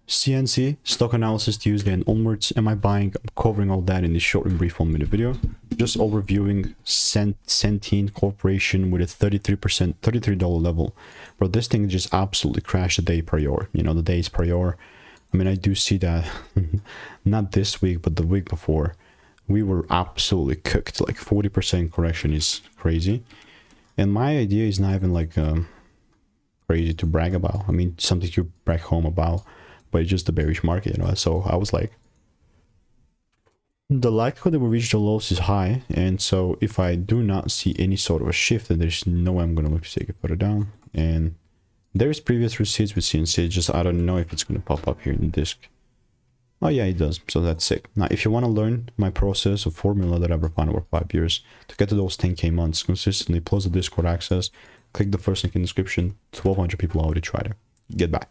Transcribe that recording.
CNC, stock analysis Tuesday and onwards. Am I buying? I'm covering all that in this short and brief 1 minute video. Just overviewing Centene Corporation with a 33%, $33 level. Bro, this thing just absolutely crashed the day prior. You know, the days prior. I mean, I do see that not this week, but the week before. We were absolutely cooked. Like 40% correction is crazy. And my idea is not even like crazy to brag about. I mean, something to brag home about. But it's just the bearish market, you know. So I was like, the likelihood that we reach the lows is high, and so if I do not see any sort of a shift, then there's no way I'm gonna look to take it further down. And there's previous receipts with CNC, just I don't know if it's gonna pop up here in the disk. Oh yeah, it does, so that's sick. Now if you want to learn my process or formula that I've refined over 5 years to get to those 10k months consistently, plus the Discord access, click the first link in the description. 1,200 people already tried it. Get back.